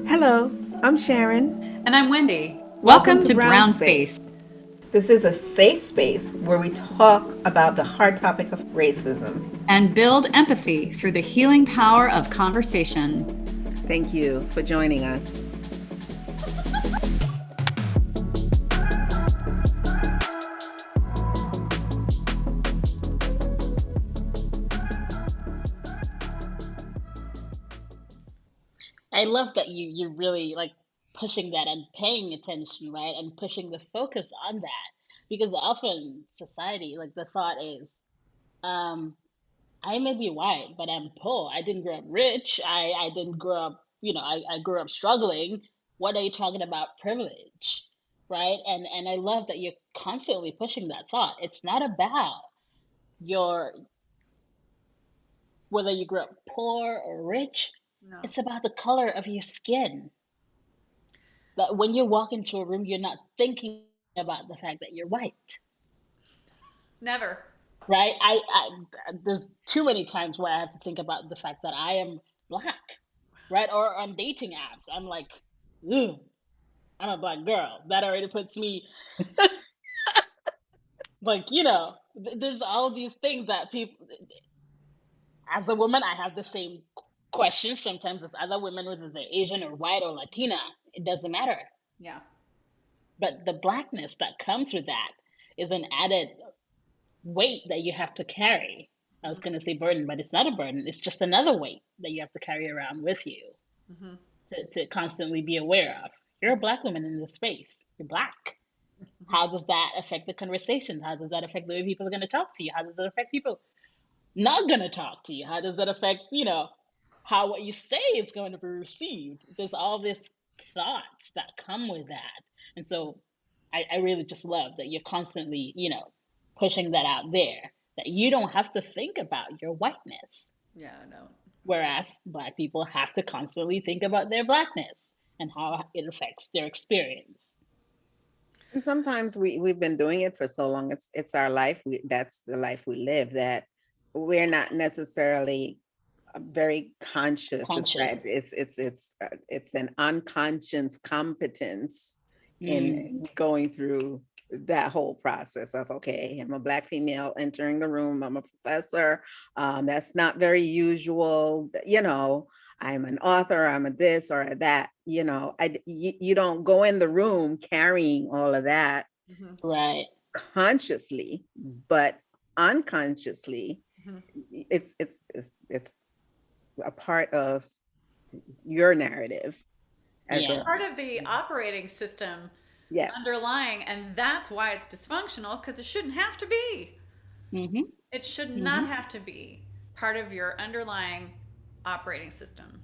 Hello, I'm Sharon. And I'm Wendy. Welcome Welcome to to Brown Brown Space. Space. This is a safe space where we talk about the hard topic of racism. And build empathy through the healing power of conversation. Thank you for joining us. I love that you really like pushing that and paying attention, right? And pushing the focus on that. Because often society, like the thought is, um, I may be white, but I'm poor. I didn't grow up rich. I didn't grow up, I grew up struggling. What are you talking about privilege? Right? And I love that you're constantly pushing that thought. It's not about your whether you grew up poor or rich, No, it's about the color of your skin. That when you walk into a room, you're not thinking about the fact that you're white, never. right? There's too many times where I have to think about the fact that I am black, right? Or on dating apps, I'm like, ooh, I'm a black girl. That already puts me like, there's all these things that people, as a woman, I have the same questions sometimes as other women, whether they're Asian or white or Latina. It doesn't matter. Yeah. But the blackness that comes with that is an added weight that you have to carry. I was Mm-hmm. going to say burden, but it's not a burden. It's just another weight that you have to carry around with you Mm-hmm. to constantly be aware of. You're a black woman in this space. You're black. How does that affect the conversations? How does that affect the way people are going to talk to you? How does it affect people not going to talk to you? How does that affect, how what you say is going to be received? There's all this thoughts that come with that. And so I really just love that you're constantly, pushing that out there, that you don't have to think about your whiteness, Yeah, I don't. whereas black people have to constantly think about their blackness and how it affects their experience. And sometimes we've been doing it for so long. It's our life. That's the life we live. That we're not necessarily very conscious. It's that Conscious. it's an unconscious competence Mm, in going through that whole process of, okay, I'm a black female entering the room, I'm a professor, that's not very usual, I'm an author, I'm a this or a that, you don't go in the room carrying all of that Mm-hmm. right. consciously, but unconsciously Mm-hmm. it's a part of your narrative as It's Yeah. a part of the operating system yes. underlying, and that's why it's dysfunctional because it shouldn't have to be. Mm-hmm. It should not Mm-hmm. have to be part of your underlying operating system.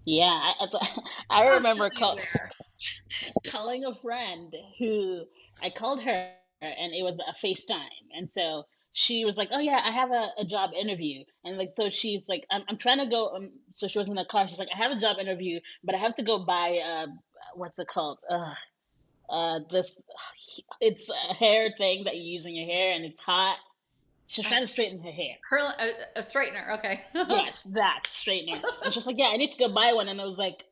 Yeah. I remember Constantly aware. calling a friend who I called her and it was a FaceTime. And so she was like, "Oh yeah, I have a job interview." And like so she's like, I'm trying to go so she was in the car. She's like, "I have a job interview, but I have to go buy what's it called? This it's a hair thing that you use in your hair and it's hot." She's A trying to straighten her hair. a straightener. Okay. Yes, that straightener. And she's like, "Yeah, I need to go buy one." And I was like,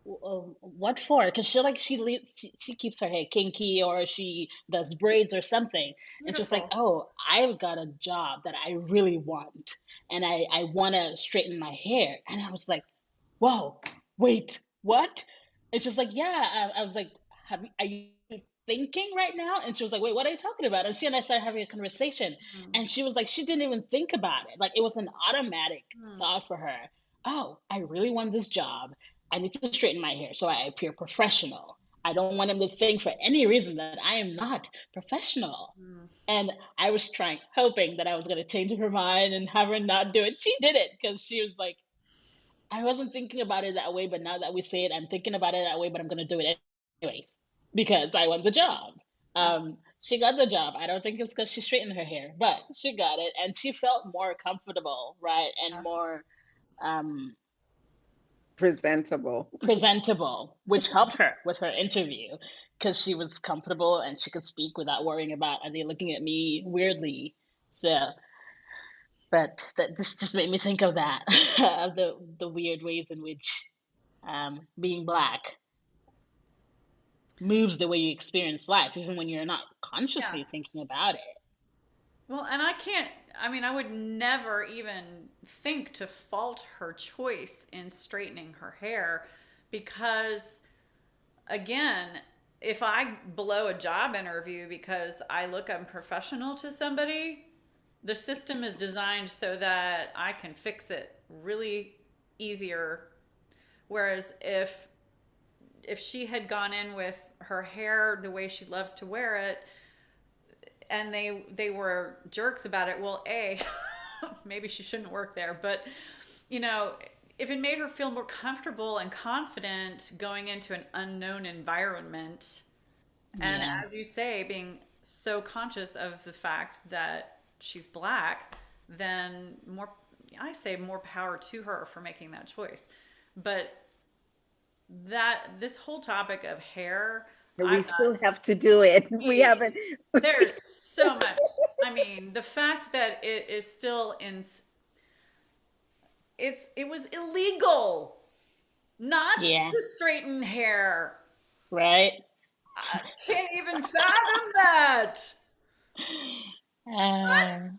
"What for?" Because she keeps her hair kinky or she does braids or something. And she's like, Beautiful. "Oh, I've got a job that I really want, and I want to straighten my hair." And I was like, "Whoa, wait, what?" And she's like, "Yeah." I was like, "Are you thinking right now?" And she was like, "Wait, what are you talking about?" And she and I started having a conversation, Mm. and she was like, she didn't even think about it. Like it was an automatic Mm. thought for her. Oh, I really want this job. I need to straighten my hair so I appear professional. I don't want him to think for any reason that I am not professional. Mm. And I was trying, hoping that I was going to change her mind and have her not do it. She did it because she was like, I wasn't thinking about it that way, but now that we say it, I'm thinking about it that way, but I'm going to do it anyways because I want the job. Yeah. She got the job. I don't think it's because she straightened her hair, but she got it and she felt more comfortable, right? And Yeah. more um, Presentable. presentable, which helped her with her interview because she was comfortable and she could speak without worrying about are they looking at me weirdly. So, but this just made me think of that, of the weird ways in which being black moves the way you experience life, even when you're not Yeah. consciously thinking about it. Well, and I can't, I mean, I would never even think to fault her choice in straightening her hair because, again, if I blow a job interview because I look unprofessional to somebody, the system is designed so that I can fix it really easier. Whereas if she had gone in with her hair the way she loves to wear it, and they were jerks about it, well, a maybe she shouldn't work there, but you know, if it made her feel more comfortable and confident going into an unknown environment, and Yeah, as you say, being so conscious of the fact that she's black, then more, I say more power to her for making that choice. But that this whole topic of hair, But I'm we not, still have to do it. We haven't. there's so much. I mean, the fact that it is still in, it was illegal not yeah, to straighten hair. right. I can't even fathom that. Um,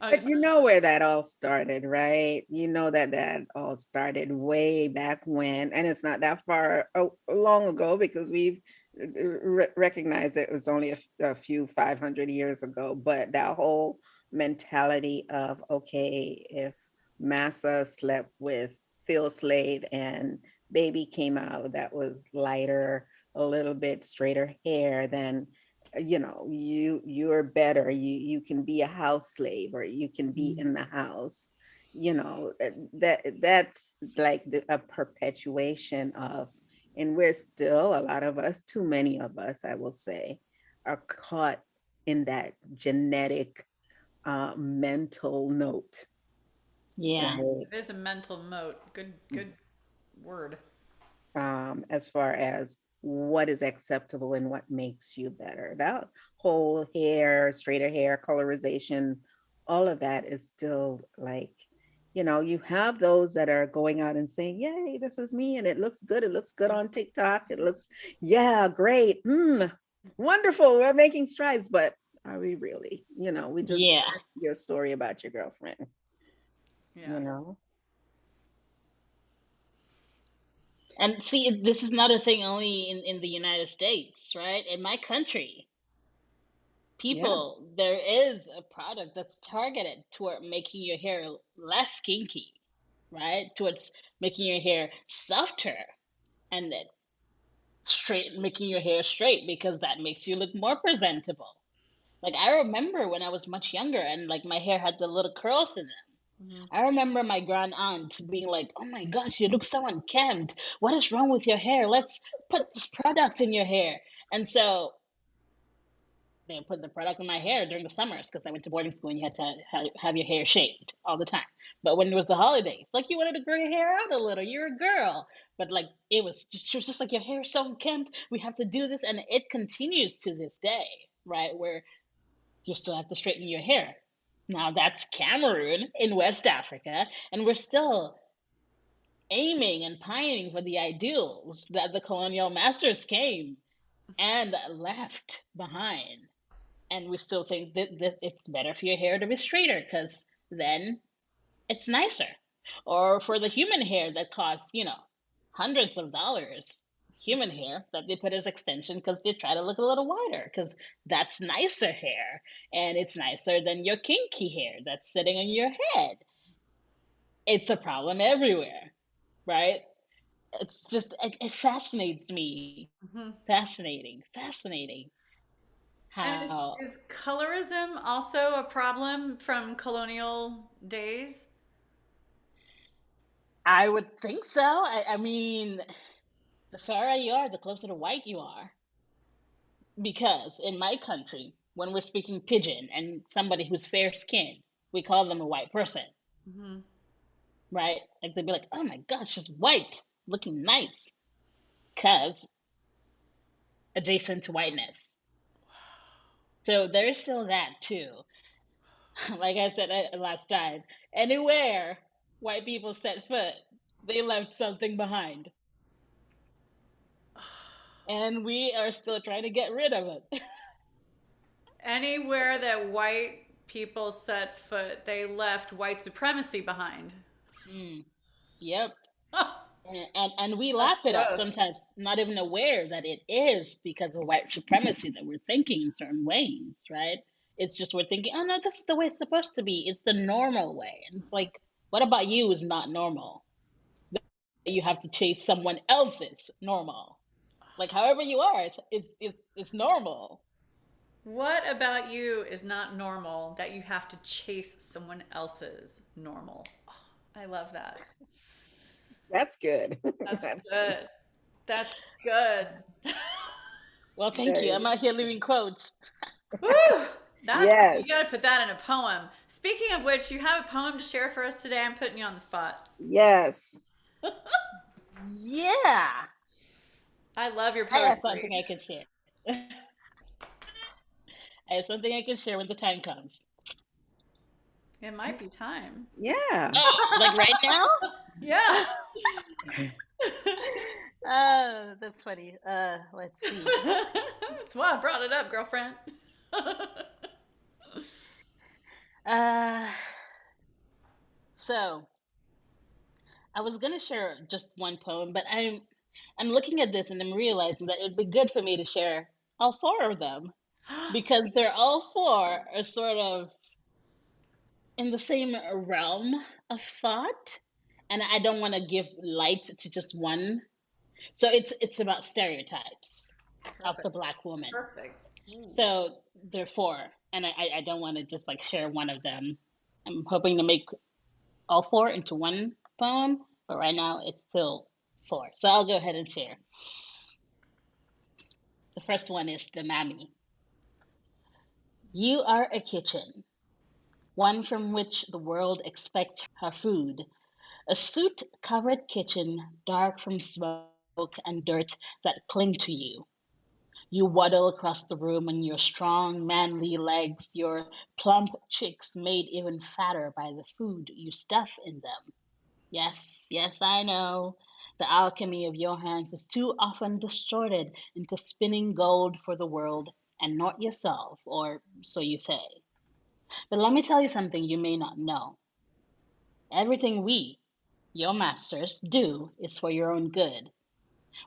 I But just, you know where that all started, right? You know that that all started way back when, and it's not that far long ago because we've recognized it was only a few 500 years ago. But that whole mentality of, okay, if Massa slept with Phil Slade and baby came out that was lighter, a little bit straighter hair, then you're better, you can be a house slave or you can be in the house, that's like a perpetuation of, and we're still, a lot of us, too many of us, I will say, are caught in that genetic mental note, yeah, right? it is a mental moat. Good word. As far as what is acceptable and what makes you better. That whole hair, straighter hair, colorization, all of that is still like, you have those that are going out and saying, yay, this is me, and it looks good. It looks good on TikTok. It looks, yeah, great. Wonderful. We're making strides, but are we really? We just yeah. heard your story about your girlfriend, Yeah. you know? And see, this is not a thing only in the United States, right? In my country, Yeah. people, there is a product that's targeted toward making your hair less kinky, right? Towards making your hair softer and then straight, making your hair straight because that makes you look more presentable. Like I remember when I was much younger and like my hair had the little curls in it. Hmm. I remember my grand aunt being like, "Oh my gosh, you look so unkempt. What is wrong with your hair? Let's put this product in your hair." And so they put the product in my hair during the summers because I went to boarding school and you had to have your hair shaved all the time. But when it was the holidays, like you wanted to grow your hair out a little, you're a girl. But like it was just, she was just like, "Your hair is so unkempt. We have to do this," and it continues to this day, right? Where you still have to straighten your hair. Now that's Cameroon in West Africa, and we're still aiming and pining for the ideals that the colonial masters came and left behind. And we still think that it's better for your hair to be straighter because then it's nicer. Or for the human hair that costs, hundreds of dollars, human hair that they put as extension because they try to look a little wider because that's nicer hair and it's nicer than your kinky hair that's sitting on your head. It's a problem everywhere, right? It's just, it fascinates me. Hmm. Fascinating And how is colorism also a problem from colonial days? I would think so. I mean, the fairer you are, the closer to white you are. Because in my country, when we're speaking pidgin and somebody who's fair skinned, we call them a white person, Hmm. right? Like they'd be like, "Oh my gosh, she's white, looking nice," because adjacent to whiteness. So there's still that too. Like I said last time, anywhere white people set foot, They left something behind. And we are still trying to get rid of it. Anywhere that white people set foot, they left white supremacy behind. Mm, yep. That's And we laugh it up gross. sometimes, not even aware that it is because of white supremacy that we're thinking in certain ways, right? It's just we're thinking, oh no, this is the way it's supposed to be. It's the normal way. And it's like, what about you is not normal? You have to chase someone else's normal. Like however you are, it's normal. What about you is not normal that you have to chase someone else's normal? Oh, I love that. That's good. That's That's good. That's good. Well, thank you. very I'm out here leaving quotes. Woo! That's you got to yes. put that in a poem. Speaking of which, you have a poem to share for us today. I'm putting you on the spot. Yes. Yeah. I love your I have something poetry. I can share. I have something I can share when the time comes. It might be time. Yeah. Oh, like right now? Yeah. That's funny. Let's see. That's why I brought it up, girlfriend. Uh, so I was gonna share just one poem, but I'm looking at this and I'm realizing that it'd be good for me to share all four of them because they're all four are sort of in the same realm of thought, and I don't want to give light to just one. So it's about stereotypes of Perfect. the black woman. Perfect. Ooh. So there are four, and I don't want to just like share one of them. I'm hoping to make all four into one poem, but right now it's still four. So I'll go ahead and share. The first one is the mammy. You are a kitchen, one from which the world expects her food. A soot covered kitchen, dark from smoke and dirt that cling to you. You waddle across the room on your strong, manly legs, your plump cheeks made even fatter by the food you stuff in them. Yes, yes, I know. The alchemy of your hands is too often distorted into spinning gold for the world and not yourself, or so you say. But let me tell you something you may not know. Everything we, your masters, do is for your own good.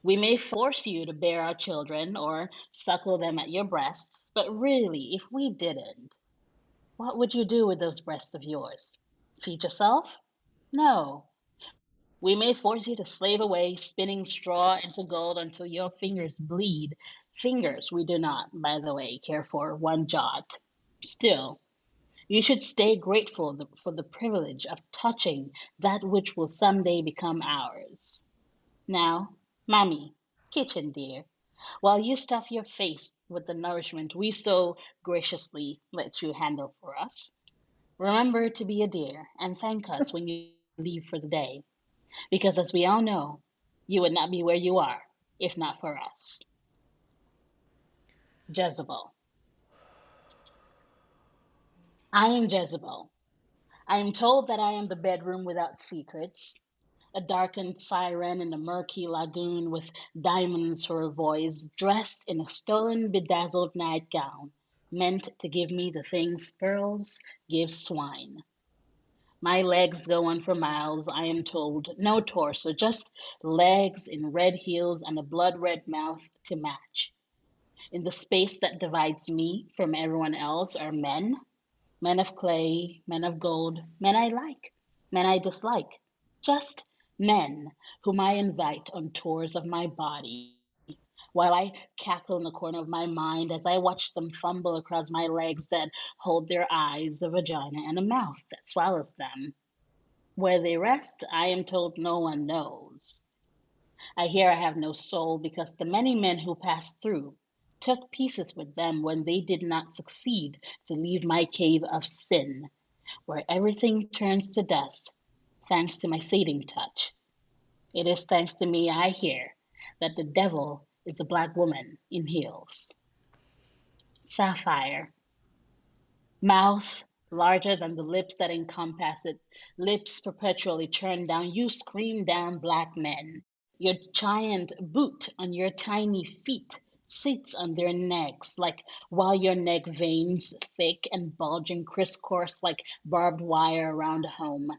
We may force you to bear our children or suckle them at your breast, but really, if we didn't, what would you do with those breasts of yours? Feed yourself? No. We may force you to slave away, spinning straw into gold until your fingers bleed. Fingers we do not, by the way, care for one jot. Still, you should stay grateful for the privilege of touching that which will someday become ours. Now, Mommy, kitchen dear, while you stuff your face with the nourishment we so graciously let you handle for us, remember to be a dear and thank us when you leave for the day, because as we all know, you would not be where you are if not for us. Jezebel. I am Jezebel. I am told that I am the bedroom without secrets, a darkened siren in a murky lagoon with diamonds for a voice, dressed in a stolen, bedazzled nightgown, meant to give me the things pearls give swine. My legs go on for miles, I am told. No torso, just legs in red heels and a blood red mouth to match. In the space that divides me from everyone else are men, men of clay, men of gold, men I like, men I dislike, just men whom I invite on tours of my body, while I cackle in the corner of my mind as I watch them fumble across my legs that hold their eyes, a vagina, and a mouth that swallows them. Where they rest, I am told no one knows. I hear I have no soul because the many men who passed through took pieces with them when they did not succeed to leave my cave of sin, where everything turns to dust, thanks to my sating touch. It is thanks to me I hear that the devil is a black woman in heels. Sapphire. Mouth larger than the lips that encompass it, lips perpetually turned down. You scream down black men. Your giant boot on your tiny feet sits on their necks, like while your neck veins thick and bulging crisscross like barbed wire around home.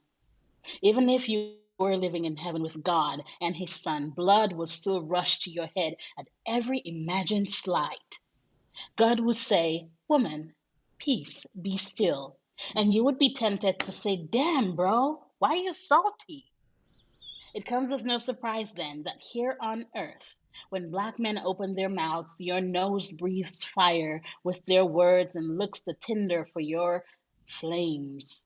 Even if you were living in heaven with God and His Son, blood would still rush to your head at every imagined slight. God would say, "Woman, peace, be still." And you would be tempted to say, "Damn, bro, why are you salty?" It comes as no surprise then that here on earth, when black men open their mouths, your nose breathes fire with their words and looks the tinder for your flames.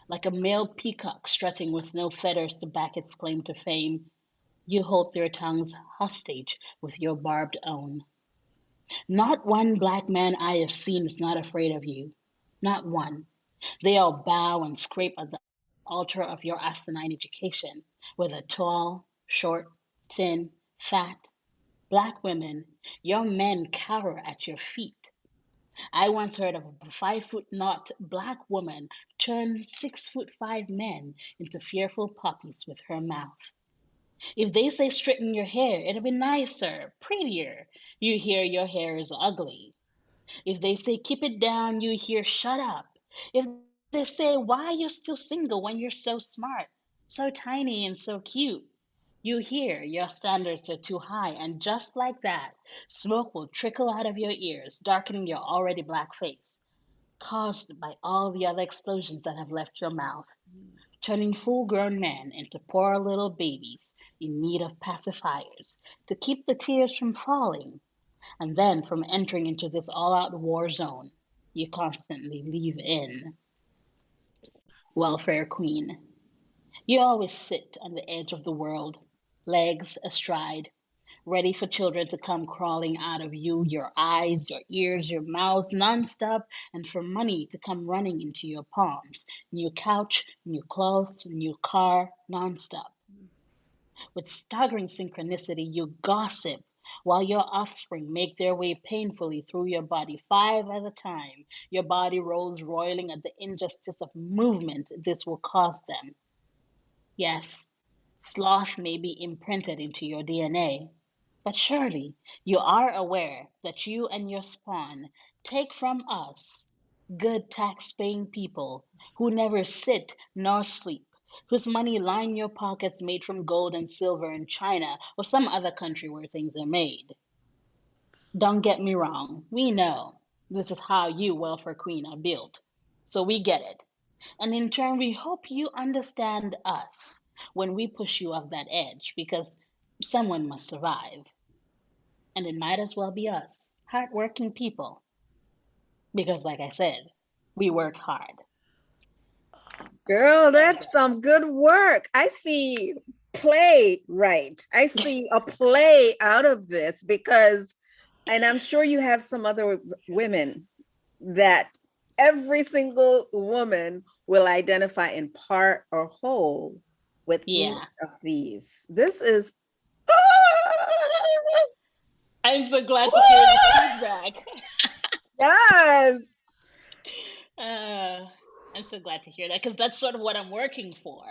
Like a male peacock strutting with no feathers to back its claim to fame, you hold their tongues hostage with your barbed own. Not one black man I have seen is not afraid of you. Not one. They all bow and scrape at the altar of your asinine education, whether tall, short, thin, fat, black women, your men cower at your feet. I once heard of a 5 foot not black woman turn 6 foot 5 men into fearful puppies with her mouth. If they say straighten your hair, it'll be nicer, prettier. You hear your hair is ugly. If they say keep it down, you hear shut up. If they say why are you still single when you're so smart, so tiny and so cute, you hear your standards are too high, and just like that, smoke will trickle out of your ears, darkening your already black face, caused by all the other explosions that have left your mouth, turning full grown men into poor little babies in need of pacifiers to keep the tears from falling and then from entering into this all out war zone you constantly leave in. Welfare Queen. You always sit on the edge of the world, legs astride, ready for children to come crawling out of you, your eyes, your ears, your mouth, nonstop, and for money to come running into your palms. New couch, new clothes, new car, nonstop. With staggering synchronicity, you gossip while your offspring make their way painfully through your body, five at a time. Your body rolls roiling at the injustice of movement this will cause them. Yes, sloth may be imprinted into your DNA, but surely you are aware that you and your spawn take from us, good tax paying people who never sit nor sleep, whose money line your pockets made from gold and silver in China or some other country where things are made. Don't get me wrong, we know this is how you, welfare queen, are built. So we get it. And in turn, we hope you understand us when we push you off that edge because someone must survive. And it might as well be us, hardworking people. Because, like I said, we work hard Girl, every that's day. some good work. I see play, right. I see a play out of this because, and I'm sure you have some other women that every single woman will identify in part or whole with each Yeah. of these. This is I'm so glad to hear the feedback. yes. Uh, I'm so glad to hear that because that's sort of what I'm working for,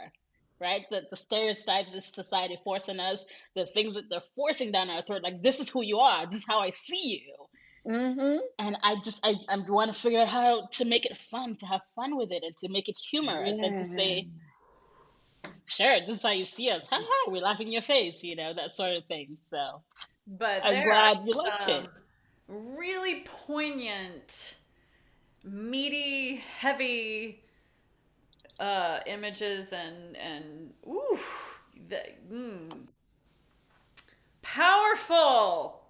right? The stereotypes this society forcing us, the things that they're forcing down our throat, like this is who you are, this is how I see you. Mm-hmm. And I want to figure out how to make it fun, to have fun with it, and to make it humorous, and to Yeah. say, sure, this is how you see us. Ha ha, we laugh in your face, that sort of thing. So But I'm there are glad you liked some it. really poignant, meaty, heavy images and ooh, the, powerful,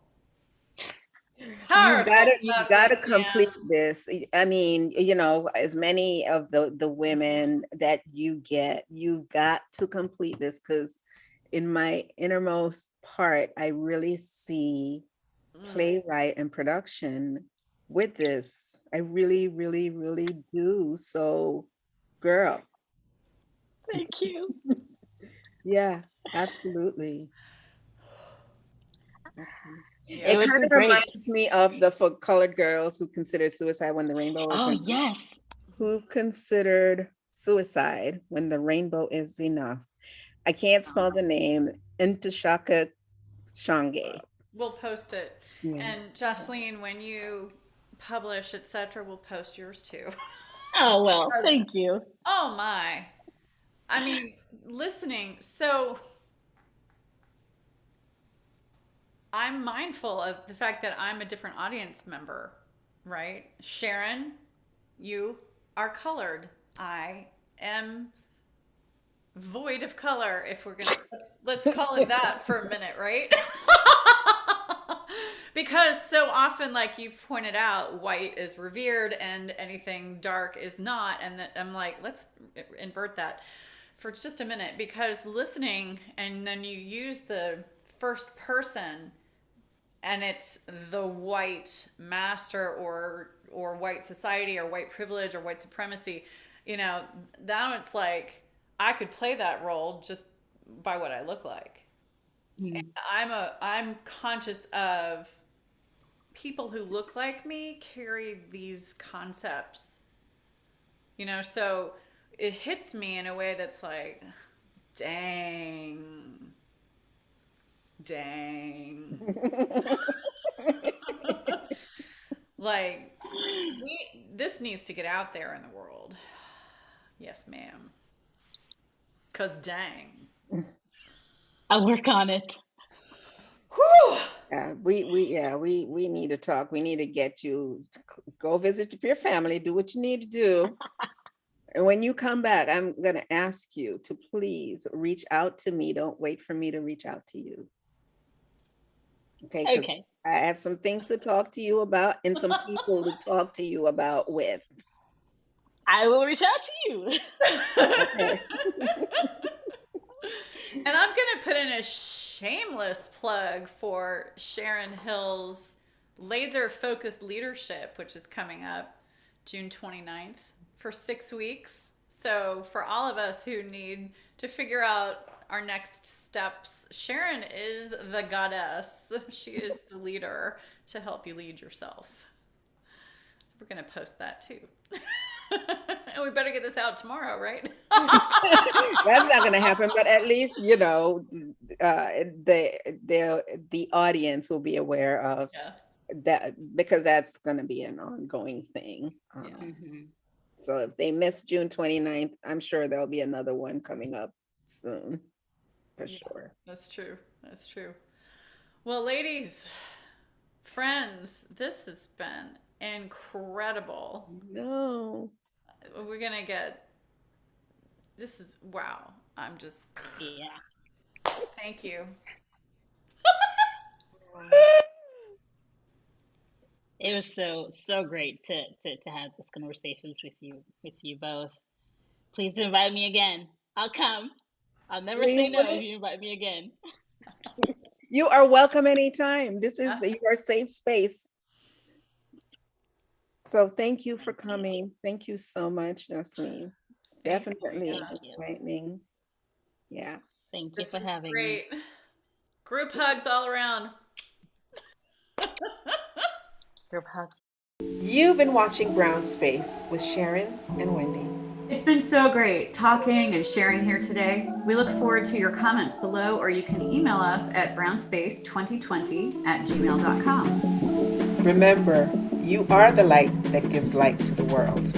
You powerful gotta you message, gotta man. complete this. I mean, as many of the women that you get, you got to complete this because in my innermost part, I really see Mm. playwright and production with this. I really, really, really do. So, girl, Thank you. yeah, absolutely. Absolutely. Yeah. It It would kind be of great. reminds me of the for colored girls who considered suicide when the rainbow was Oh in. yes. who considered suicide when the rainbow is enough. I can't spell the name. Intashaka Shange. We'll post it. Yeah. And Jocelyn, when you publish, etc., we'll post yours too. Oh, well, thank you. Oh my. I mean, listening. So I'm mindful of the fact that I'm a different audience member, right? Sharon, you are colored. I am void of color, if we're gonna let's call it that for a minute, right? Because so often, like you've pointed out, white is revered and anything dark is not. And that I'm like, let's invert that for just a minute, because listening and then you use the first person and it's the white master or white society or white privilege or white supremacy, now it's like I could play that role just by what I look like. Mm. I'm conscious of people who look like me carry these concepts, so it hits me in a way that's like, dang. Like, this needs to get out there in the world. Yes, ma'am. 'Cause dang. I'll work on it. Whew. Yeah, we need to talk. We need to get you go visit your family, do what you need to do. And when you come back, I'm gonna ask you to please reach out to me. Don't wait for me to reach out to you. Okay, because Okay. I have some things to talk to you about and some people to talk to you about with. I will reach out to you. Okay. And I'm gonna put in a shameless plug for Sharon Hill's Laser Focused Leadership, which is coming up June 29th for 6 weeks. So for all of us who need to figure out our next steps, Sharon is the goddess. She is the leader to help you lead yourself. So we're going to post that too. And we better get this out tomorrow, right? That's not going to happen, but at least the audience will be aware of that, because that's going to be an ongoing thing. Mm-hmm. So if they miss June 29th, I'm sure there'll be another one coming up soon, for sure. That's true. That's true. Well, ladies, friends, this has been incredible. No. We're gonna get. This is wow. I'm just. Yeah. Thank you. It was so great to have these conversations with you both. Please invite me again. I'll come. I'll never say no if you invite me again. You are welcome anytime. This is your safe space. So thank you for coming. Thank you so much, Jocelyn. Definitely enlightening. Yeah. Thank you for having me. Group hugs all around. Group hugs. You've been watching Brown Space with Sharon and Wendy. It's been so great talking and sharing here today. We look forward to your comments below, or you can email us at brownspace2020@gmail.com. Remember, you are the light that gives light to the world.